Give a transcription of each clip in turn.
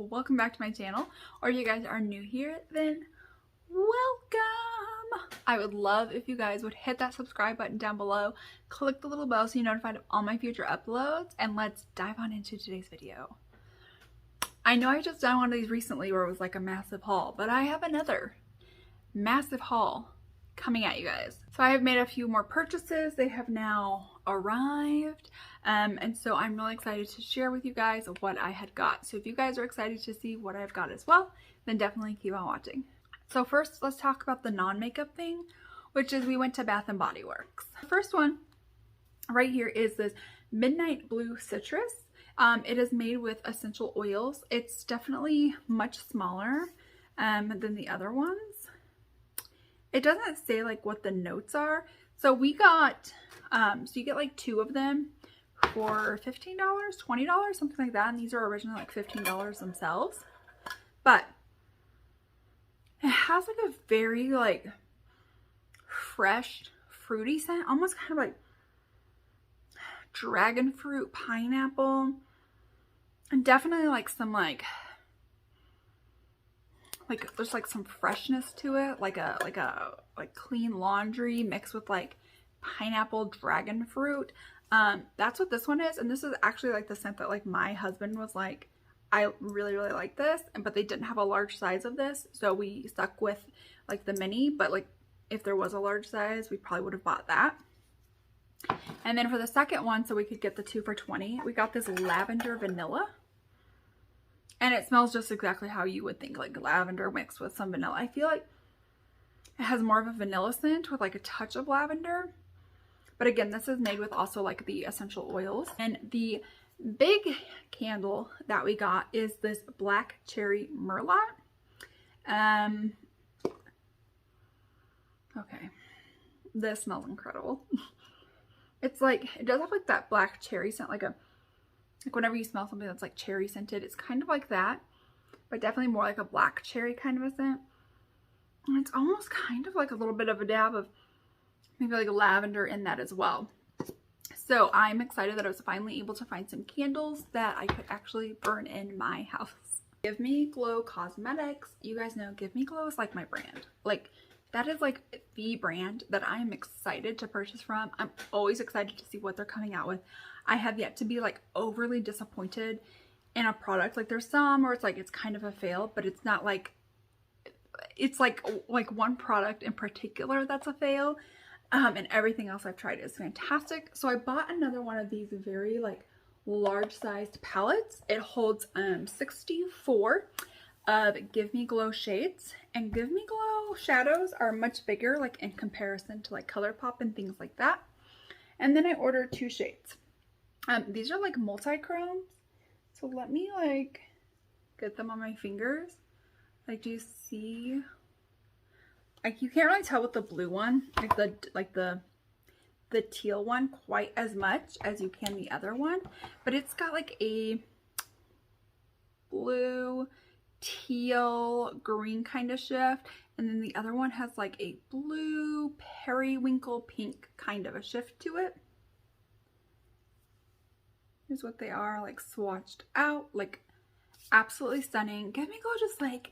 welcome back to my channel, or if you guys are new here, then welcome. I would love if you guys would hit that subscribe button down below, click the little bell so you're notified of all my future uploads, and let's dive on into today's video. I know I just done one of these recently where it was like a massive haul, but I have another massive haul coming at you guys. So I have made a few more purchases. They have now arrived, and so I'm really excited to share with you guys what I had got. So if you guys are excited to see what I've got as well, then definitely keep on watching. So first, let's talk about the non-makeup thing, which is we went to Bath & Body Works. The first one right here is this Midnight Blue Citrus. It is made with essential oils. It's definitely much smaller than the other ones. It doesn't say like what the notes are. So we got, so you get like 2 of them for $15, $20, something like that. And these are originally like $15 themselves. But it has like a very like fresh, fruity scent, almost kind of like dragon fruit, pineapple, and definitely like some like there's like some freshness to it, like clean laundry mixed with like pineapple, dragon fruit. That's what this one is, and this is actually like the scent that like my husband was like, I really like this, but they didn't have a large size of this, so we stuck with like the mini. But like if there was a large size, we probably would have bought that. And then for the second one, so we could get the 2 for $20, we got this lavender vanilla. And it smells just exactly how you would think, like lavender mixed with some vanilla. I feel like it has more of a vanilla scent with like a touch of lavender. But again, this is made with also like the essential oils. And the big candle that we got is this Black Cherry Merlot. Okay, this smells incredible. It's like, it does have like that black cherry scent, like whenever you smell something that's like cherry scented, it's kind of like that, but definitely more like a black cherry kind of a scent. And it's almost kind of like a little bit of a dab of maybe like lavender in that as well. So I'm excited that I was finally able to find some candles that I could actually burn in my house. Give Me Glow Cosmetics. You guys know Give Me Glow is like my brand. Like that is like the brand that I am excited to purchase from. I'm always excited to see what they're coming out with. I have yet to be like overly disappointed in a product. Like there's some where it's like it's kind of a fail, but it's not like, it's like one product in particular that's a fail. And everything else I've tried is fantastic. So I bought another one of these very like large sized palettes. It holds 64 of Give Me Glow shades, and Give Me Glow shadows are much bigger like in comparison to like ColourPop and things like that. And then I ordered 2 shades. These are like multi-chromes, so let me like get them on my fingers. Like, do you see? Like, you can't really tell with the blue one, like the teal one, quite as much as you can the other one, but it's got like a blue, teal, green kind of shift, and then the other one has like a blue, periwinkle pink kind of a shift to it. Here's what they are, like swatched out, like absolutely stunning. Give Me Glow just like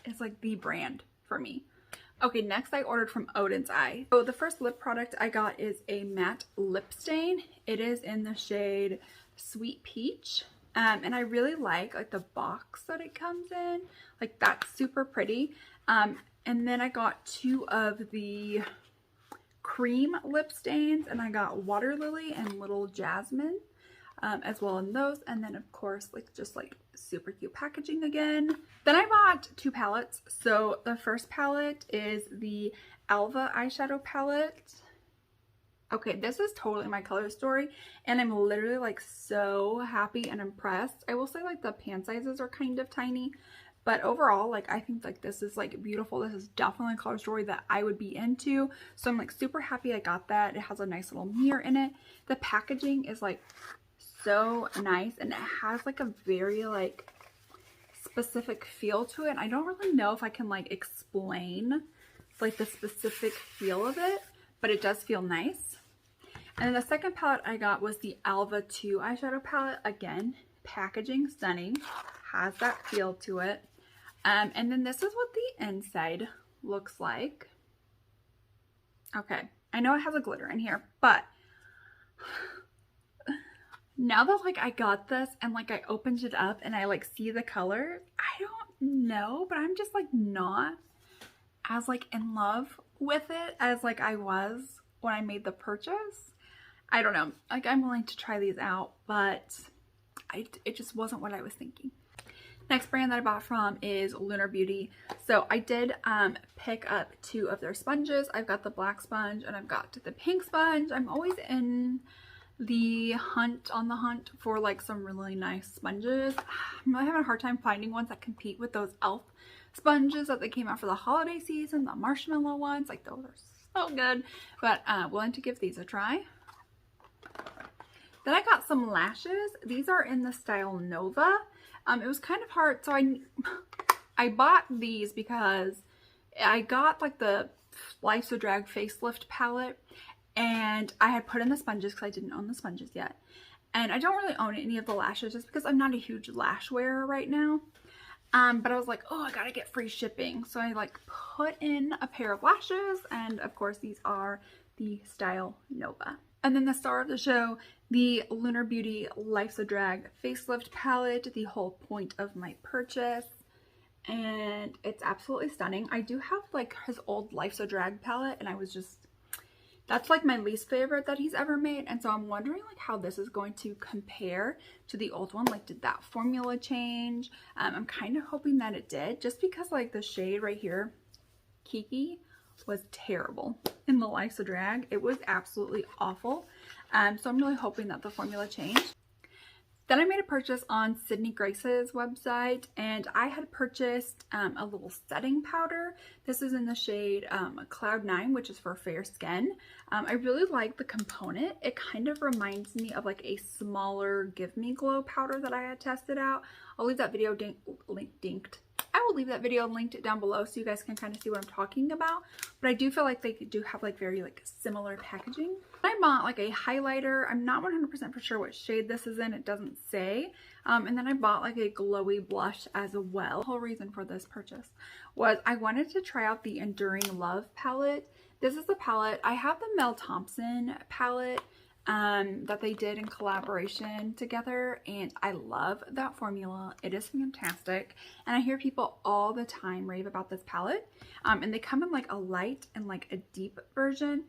is like the brand for me. Okay, next I ordered from Odin's Eye. So the first lip product I got is a matte lip stain. It is in the shade Sweet Peach. And I really like the box that it comes in. Like that's super pretty. And then I got 2 of the cream lip stains, and I got Water Lily and Little Jasmine as well in those. And then of course like just like super cute packaging again. Then I bought 2 palettes. So the first palette is the Alva eyeshadow palette. Okay, this is totally my color story, and I'm literally like so happy and impressed. I will say like the pan sizes are kind of tiny, but overall like I think like this is like beautiful. This is definitely a color story that I would be into, so I'm like super happy I got that. It has a nice little mirror in it. The packaging is like so nice, and it has like a very like specific feel to it. I don't really know if I can like explain like the specific feel of it, but it does feel nice. And then the second palette I got was the Alva 2 eyeshadow palette. Again, packaging stunning. has that feel to it. And then this is what the inside looks like. Okay, I know it has a glitter in here, but now that like I got this and like I opened it up and I like see the color, I don't know, but I'm just like not as like in love with it as like I was when I made the purchase. I don't know, like I'm willing to try these out, but it just wasn't what I was thinking. Next brand that I bought from is Lunar Beauty. So I did pick up 2 of their sponges. I've got the black sponge and I've got the pink sponge. I'm always on the hunt for like some really nice sponges. I'm really having a hard time finding ones that compete with those e.l.f. sponges that they came out for the holiday season, the marshmallow ones. Like those are so good, but willing to give these a try. Then I got some lashes. These are in the style Nova. It was kind of hard, so I bought these because I got like the Life's So Drag facelift palette, and I had put in the sponges because I didn't own the sponges yet. And I don't really own any of the lashes just because I'm not a huge lash wearer right now. But I was like, oh, I gotta get free shipping. So I like put in a pair of lashes, and of course these are the style Nova. And then the star of the show, the Lunar Beauty Life's So Drag facelift palette, the whole point of my purchase. And it's absolutely stunning. I do have like his old Life's So Drag palette, and I was just, that's like my least favorite that he's ever made. And so I'm wondering like how this is going to compare to the old one. Like, did that formula change? I'm kind of hoping that it did, just because like the shade right here, Kiki, was terrible in the Life's So Drag. It was absolutely awful. So I'm really hoping that the formula changed. Then I made a purchase on Sydney Grace's website, and I had purchased a little setting powder. This is in the shade Cloud 9, which is for fair skin. I really like the component. It kind of reminds me of like a smaller Give Me Glow powder that I had tested out. I'll leave that video I will leave that video linked down below so you guys can kind of see what I'm talking about. But I do feel like they do have like very like similar packaging. I bought like a highlighter. I'm not 100% for sure what shade this is in. It doesn't say. And then I bought like a glowy blush as well. The whole reason for this purchase was I wanted to try out the Enduring Love palette. This is the palette. I have the Mel Thompson palette that they did in collaboration together, and I love that formula. It is fantastic, and I hear people all the time rave about this palette. And they come in like a light and like a deep version.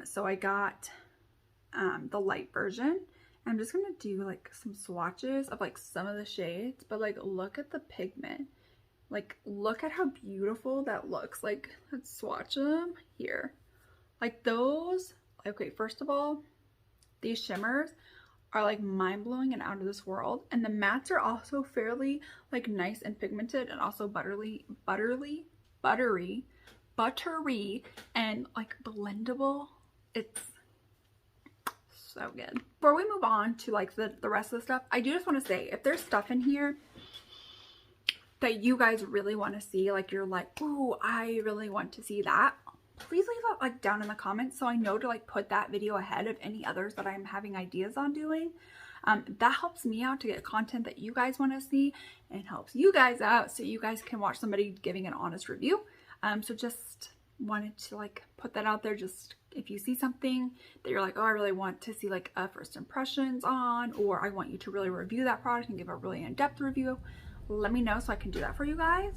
So I got the light version. I'm just gonna do like some swatches of like some of the shades, but like look at the pigment. Like look at how beautiful that looks. Like let's swatch them here. Like those, okay, first of all, these shimmers are like mind-blowing and out of this world, and the mattes are also fairly like nice and pigmented, and also buttery and like blendable. It's so good. Before we move on to like the rest of the stuff, I do just want to say, if there's stuff in here that you guys really want to see, like you're like, ooh, I really want to see that, please leave that like down in the comments so I know to like put that video ahead of any others that I'm having ideas on doing. That helps me out to get content that you guys want to see, and helps you guys out so you guys can watch somebody giving an honest review. So just wanted to like put that out there. Just if you see something that you're like, oh, I really want to see like a first impressions on, or I want you to really review that product and give a really in-depth review, let me know so I can do that for you guys.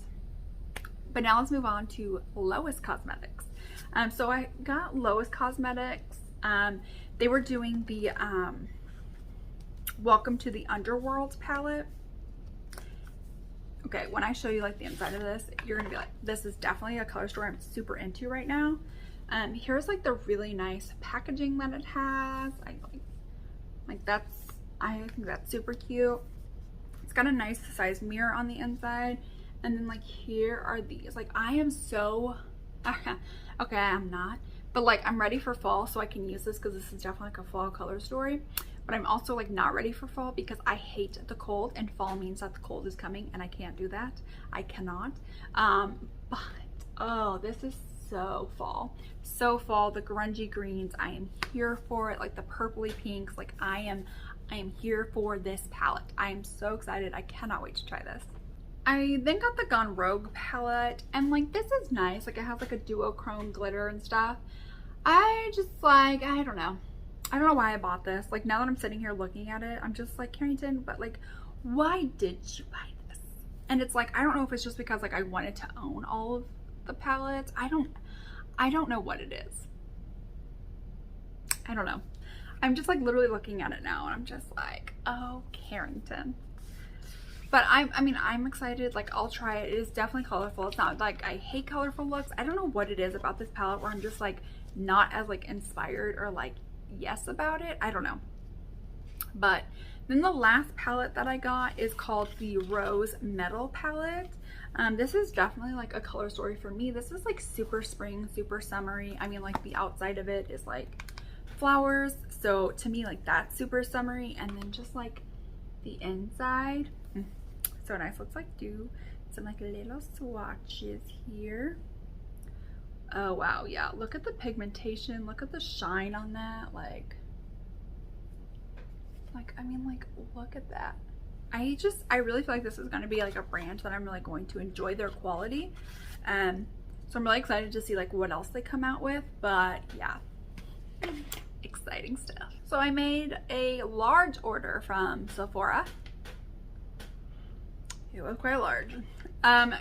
But now let's move on to Lois Cosmetics. So I got Lois Cosmetics. They were doing the Welcome to the Underworld palette. Okay, when I show you like the inside of this, you're gonna be like, this is definitely a color story I'm super into right now. Here's like the really nice packaging that it has. I think that's super cute. It's got a nice size mirror on the inside, and then like here are these. Like I am so okay, I'm not, but like I'm ready for fall, so I can use this because this is definitely like a fall color story. But I'm also like not ready for fall because I hate the cold, and fall means that the cold is coming, and I can't do that. I cannot. But oh, this is so fall. So fall. The grungy greens, I am here for it. Like the purpley pinks, like I am I am here for this palette. I am so excited. I cannot wait to try this. I then got the Gone Rogue palette, and like this is nice. Like it has like a duochrome glitter and stuff. I just like, I don't know why I bought this. Like now that I'm sitting here looking at it, I'm just like, Carrington, but like why did you buy this? And it's like, I don't know if it's just because like I wanted to own all of the palettes. I don't know what it is. I don't know. I'm just like literally looking at it now and I'm just like, oh, Carrington. But I'm excited. Like I'll try it. It is definitely colorful. It's not like I hate colorful looks. I don't know what it is about this palette where I'm just like not as like inspired or like yes about it. I don't know. But then the last palette that I got is called the Rose Metal palette. This is definitely like a color story for me. This is like super spring, super summery. I mean, like the outside of it is like flowers. So to me, like that's super summery. And then just like the inside, so nice. Let's like do some like little swatches here. Oh wow, yeah, look at the pigmentation, look at the shine on that. Like I mean, like look at that. I really feel like this is going to be like a brand that I'm really going to enjoy their quality. So I'm really excited to see like what else they come out with. But yeah, exciting stuff. So I made a large order from Sephora. It was quite large.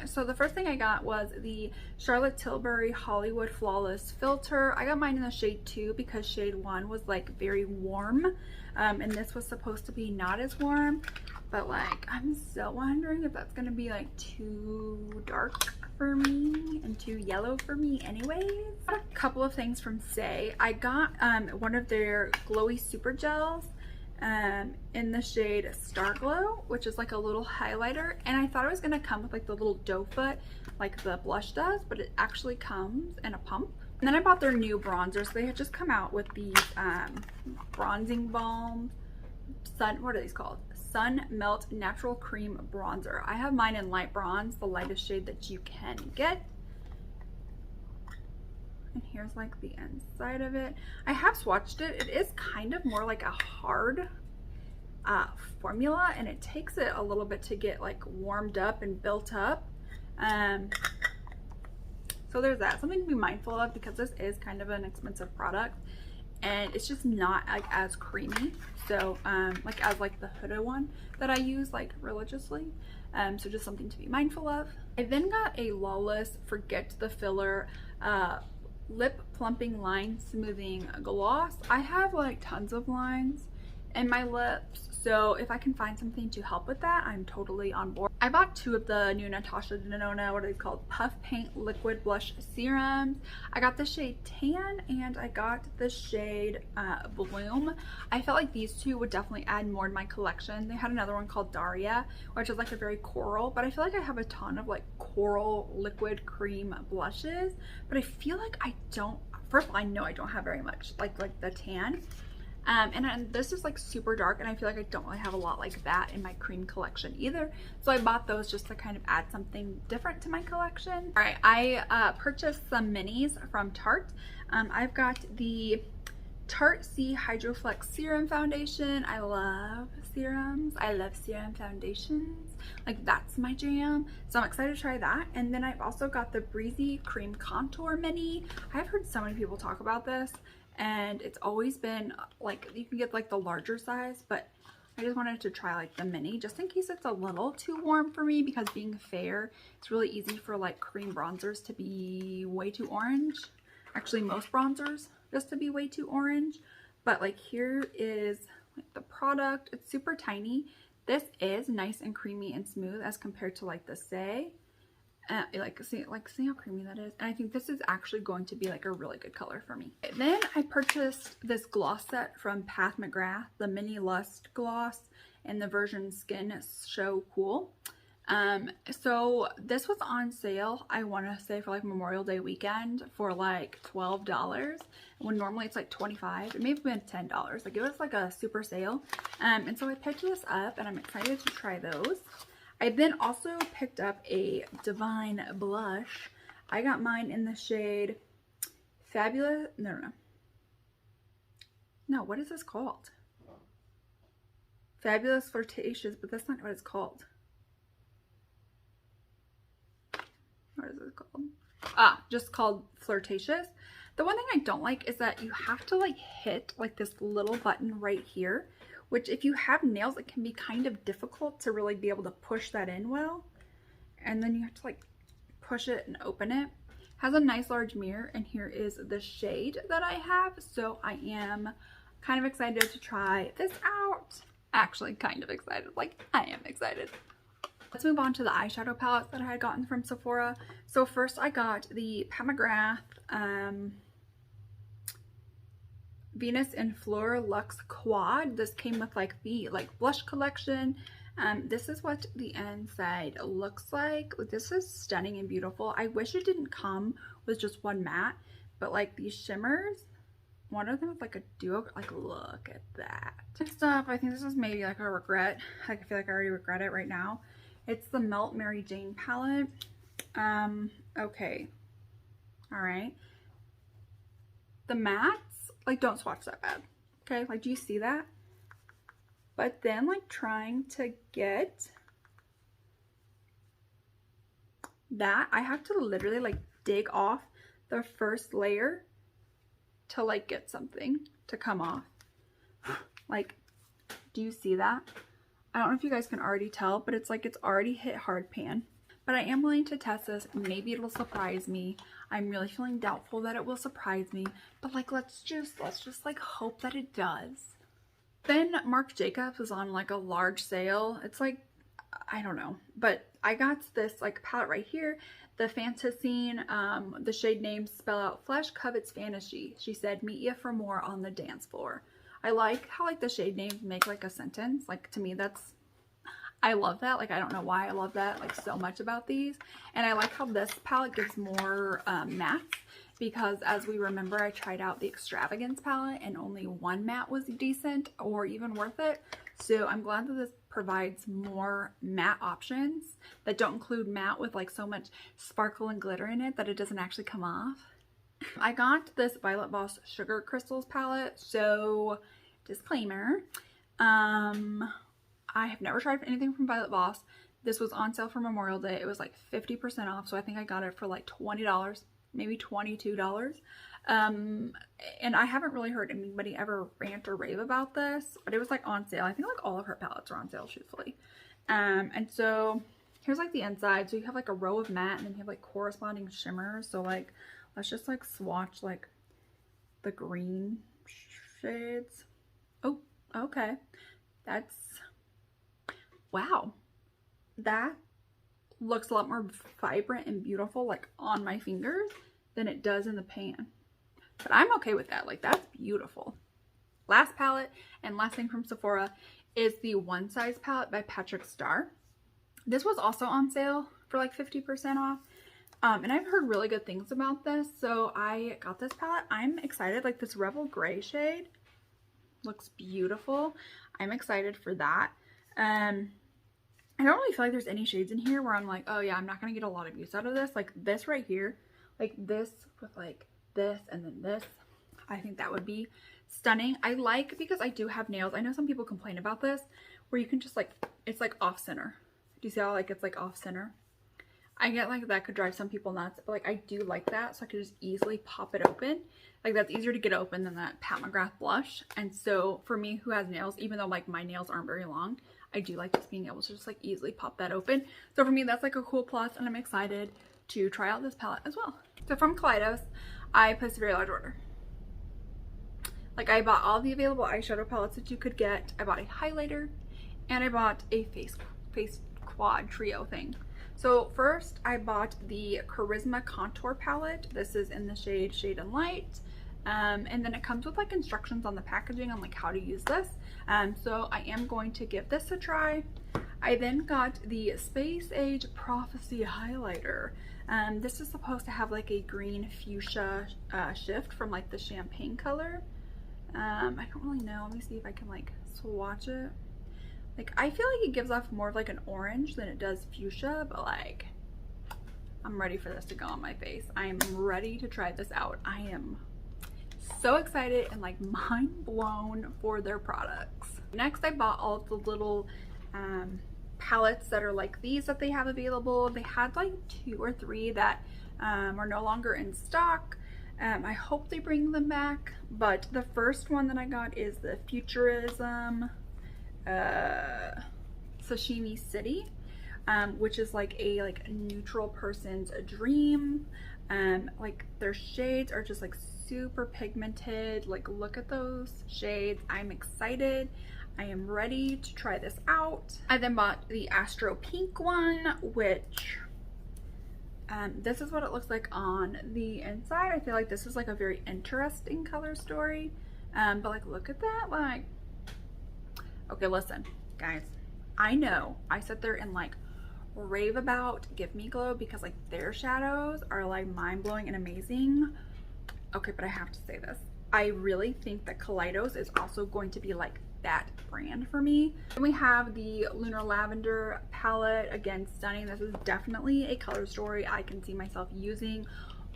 So the first thing I got was the Charlotte Tilbury Hollywood Flawless Filter. I got mine in the shade 2 because shade 1 was like very warm. And this was supposed to be not as warm. But like, I'm so wondering if that's gonna be like too dark for me and too yellow for me anyways. Got a couple of things from Say. I got one of their glowy super gels in the shade Star Glow, which is like a little highlighter, and I thought it was gonna come with like the little doe foot like the blush does, but it actually comes in a pump. And then I bought their new bronzer. So they had just come out with these bronzing balms, what are these called? Sun Melt Natural Cream Bronzer. I have mine in light bronze, the lightest shade that you can get. And here's like the inside of it. I have swatched it. It is kind of more like a hard formula, and it takes it a little bit to get like warmed up and built up. So there's that. Something to be mindful of because this is kind of an expensive product and it's just not like as creamy. So like as like the Huda one that I use like religiously. So just something to be mindful of. I then got a Lawless Forget the Filler lip plumping line smoothing gloss. I have like tons of lines in my lips, so if I can find something to help with that, I'm totally on board. I bought 2 of the new Natasha Denona, what are they called, Puff Paint Liquid Blush Serums. I got the shade Tan and I got the shade Bloom. I felt like these 2 would definitely add more to my collection. They had another one called Daria, which is like a very coral, but I feel like I have a ton of like coral liquid cream blushes, but I feel like I don't, first of all, I know I don't have very much like the tan. And this is like super dark, and I feel like I don't really have a lot like that in my cream collection either. So I bought those just to kind of add something different to my collection. All right, I purchased some minis from Tarte. I've got the Tarte C Hydroflex Serum Foundation. I love serums. I love serum foundations. Like that's my jam. So I'm excited to try that. And then I've also got the Breezy Cream Contour Mini. I've heard so many people talk about this, and it's always been like, you can get like the larger size, but I just wanted to try like the mini just in case it's a little too warm for me, because being fair, it's really easy for like cream bronzers to be way too orange. Actually, most bronzers just to be way too orange. But like here is like the product. It's super tiny. This is nice and creamy and smooth as compared to like the Say. See how creamy that is. And I think this is actually going to be like a really good color for me. Then I purchased this gloss set from Pat McGrath, the Mini Lust gloss in the version Skin Show Cool. So this was on sale, I want to say for like Memorial Day weekend for like $12, when normally it's like $25. It may have been $10. Like it was like a super sale. And so I picked this up and I'm excited to try those. I then also picked up a Divine blush. I got mine in the shade Fabulous. No, what is this called? Fabulous Flirtatious, but that's not what it's called. What is it called? Ah, just called Flirtatious. The one thing I don't like is that you have to like hit like this little button right here, which if you have nails, it can be kind of difficult to really be able to push that in well. And then you have to like push it and open it. Has a nice large mirror, and here is the shade that I have. So I am kind of excited to try this out. Actually kind of excited, like I am excited. Let's move on to the eyeshadow palettes that I had gotten from Sephora. So first I got the Pat McGrath Venus in Fleur Luxe Quad. This came with like the blush collection. This is what the inside looks like. This is stunning and beautiful. I wish it didn't come with just one matte, but like these shimmers, one of them is like a duo. Like, look at that. Next up, I think this is maybe like a regret. Like, I feel like I already regret it right now. It's the Melt Mary Jane palette. Okay. All right. The mattes, like, don't swatch that bad. Okay, like, do you see that? But then, like, trying to get that, I have to literally, like, dig off the first layer to, like, get something to come off. Like, do you see that? I don't know if you guys can already tell, but it's like it's already hit hard pan. But I am willing to test this. Maybe it'll surprise me. I'm really feeling doubtful that it will surprise me. But like, let's just like hope that it does. Then Marc Jacobs was on like a large sale. It's like, I don't know. But I got this like palette right here. The Fantasine, the shade names spell out Flesh Covets Fantasy. She said, meet ya for more on the dance floor. I like how like the shade names make like a sentence. Like, to me, I love that. Like, I don't know why I love that like so much about these. And I like how this palette gives more mattes, because as we remember, I tried out the Extravagance palette and only one matte was decent or even worth it. So I'm glad that this provides more matte options that don't include matte with like so much sparkle and glitter in it that it doesn't actually come off. I got this Violet Voss Sugar Crystals palette. So, disclaimer, I have never tried anything from Violet Voss. This was on sale for Memorial Day. It was like 50% off, so I think I got it for like $20, maybe $22. And I haven't really heard anybody ever rant or rave about this, but it was like on sale. I think like all of her palettes are on sale, truthfully. And so here's like the inside. So you have like a row of matte, and then you have like corresponding shimmers. So like, let's just like swatch like the green shades. Oh, okay. That's, wow. That looks a lot more vibrant and beautiful like on my fingers than it does in the pan. But I'm okay with that. Like, that's beautiful. Last palette and last thing from Sephora is the One Size palette by Patrick Starr. This was also on sale for like 50% off. And I've heard really good things about this, so I got this palette. I'm excited. Like, this Rebel Gray shade looks beautiful. I'm excited for that. I don't really feel like there's any shades in here where I'm like, oh yeah, I'm not gonna get a lot of use out of this. Like this right here, like this with like this and then this, I think that would be stunning. I like, because I do have nails, I know some people complain about this, where you can just like, it's like off center. Do you see how like it's like off center? I get like that could drive some people nuts, but like I do like that, so I could just easily pop it open. Like, that's easier to get open than that Pat McGrath blush. And so for me, who has nails, even though like my nails aren't very long, I do like just being able to just like easily pop that open. So for me, that's like a cool plus, and I'm excited to try out this palette as well. So from Kaleidos, I placed a very large order. Like, I bought all the available eyeshadow palettes that you could get. I bought a highlighter, and I bought a face quad trio thing. So first I bought the Charisma Contour Palette. This is in the shade Shade and Light. And then it comes with like instructions on the packaging on like how to use this. So I am going to give this a try. I then got the Space Age Prophecy Highlighter. This is supposed to have like a green fuchsia shift from like the champagne color. I don't really know. Let me see if I can like swatch it. Like, I feel like it gives off more of like an orange than it does fuchsia, but like, I'm ready for this to go on my face. I am ready to try this out. I am so excited and like mind blown for their products. Next, I bought all of the little palettes that are like these that they have available. They had like 2 or 3 that are no longer in stock. I hope they bring them back, but the first one that I got is the Futurism Sashimi City, which is like a neutral person's dream. Like their shades are just like super pigmented. Like look at those shades. I'm excited. I am ready to try this out. I then bought the Astro Pink one, which this is what it looks like on the inside. I feel like this is like a very interesting color story. But like look at that. Like, okay, listen guys, I know I sit there and like rave about Give Me Glow because like their shadows are like mind-blowing and amazing. Okay, but I have to say this, I really think that Kaleidos is also going to be like that brand for me. Then we have the Lunar Lavender palette. Again, stunning. This is definitely a color story I can see myself using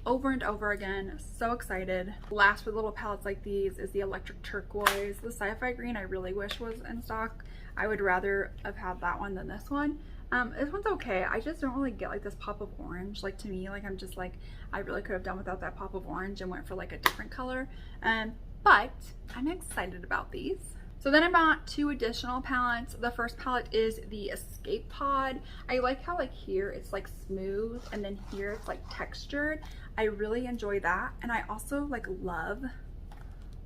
over and over again. So excited. Last with little palettes like these is the Electric Turquoise. The Sci-Fi Green I really wish was in stock. I would rather have had that one than this one. This one's okay. I just don't really get like this pop of orange. Like to me, like I'm just like, I really could have done without that pop of orange and went for like a different color. But I'm excited about these. So then I bought 2 additional palettes. The first palette is the Escape Pod. I like how like here it's like smooth and then here it's like textured. I really enjoy that. And I also like love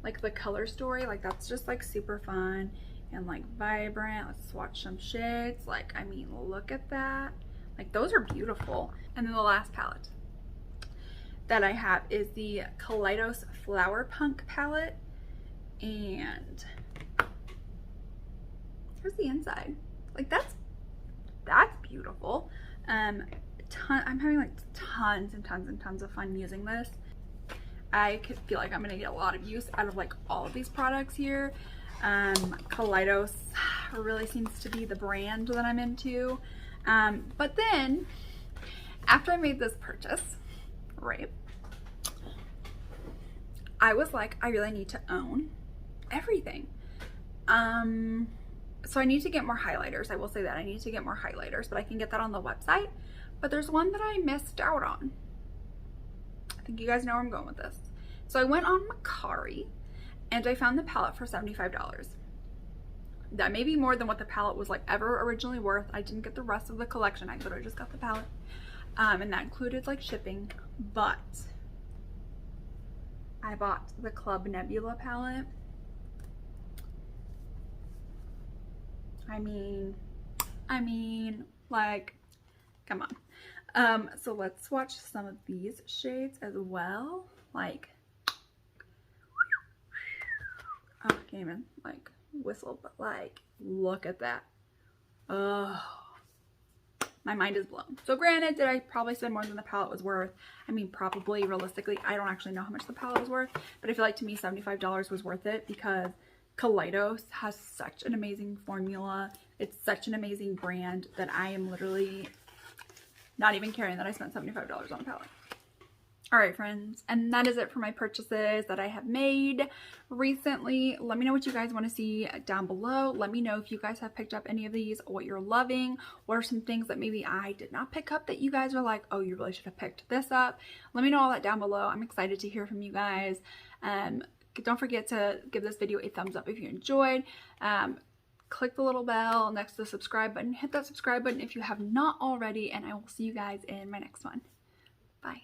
like the color story. Like that's just like super fun and like vibrant. Let's swatch some shades. Like, I mean, look at that. Like those are beautiful. And then the last palette that I have is the Kaleidos Flower Punk palette. And here's the inside. Like that's beautiful. I'm having like tons and tons and tons of fun using this. I could feel like I'm gonna get a lot of use out of like all of these products here. Kaleidos really seems to be the brand that I'm into. But then after I made this purchase, right, I was like, I really need to own everything. So I need to get more highlighters. I will say that I need to get more highlighters, but I can get that on the website. But there's one that I missed out on. I think you guys know where I'm going with this. So I went on Mercari and I found the palette for $75. That may be more than what the palette was like ever originally worth. I didn't get the rest of the collection. I literally just got the palette. And that included like shipping, but I bought the Club Nebula palette. I mean, like, come on. So let's swatch some of these shades as well. Like, oh, I can't even like whistle, but like, look at that. Oh, my mind is blown. So granted, did I probably spend more than the palette was worth? I mean, probably, realistically, I don't actually know how much the palette was worth, but I feel like to me $75 was worth it because Kaleidos has such an amazing formula. It's such an amazing brand that I am literally not even caring that I spent $75 on a palette. All right, friends, and that is it for my purchases that I have made recently. Let me know what you guys want to see down below. Let me know if you guys have picked up any of these, what you're loving. What are some things that maybe I did not pick up that you guys are like, oh, you really should have picked this up. Let me know all that down below. I'm excited to hear from you guys. Don't forget to give this video a thumbs up if you enjoyed. Click the little bell next to the subscribe button. Hit that subscribe button if you have not already, and I will see you guys in my next one. Bye.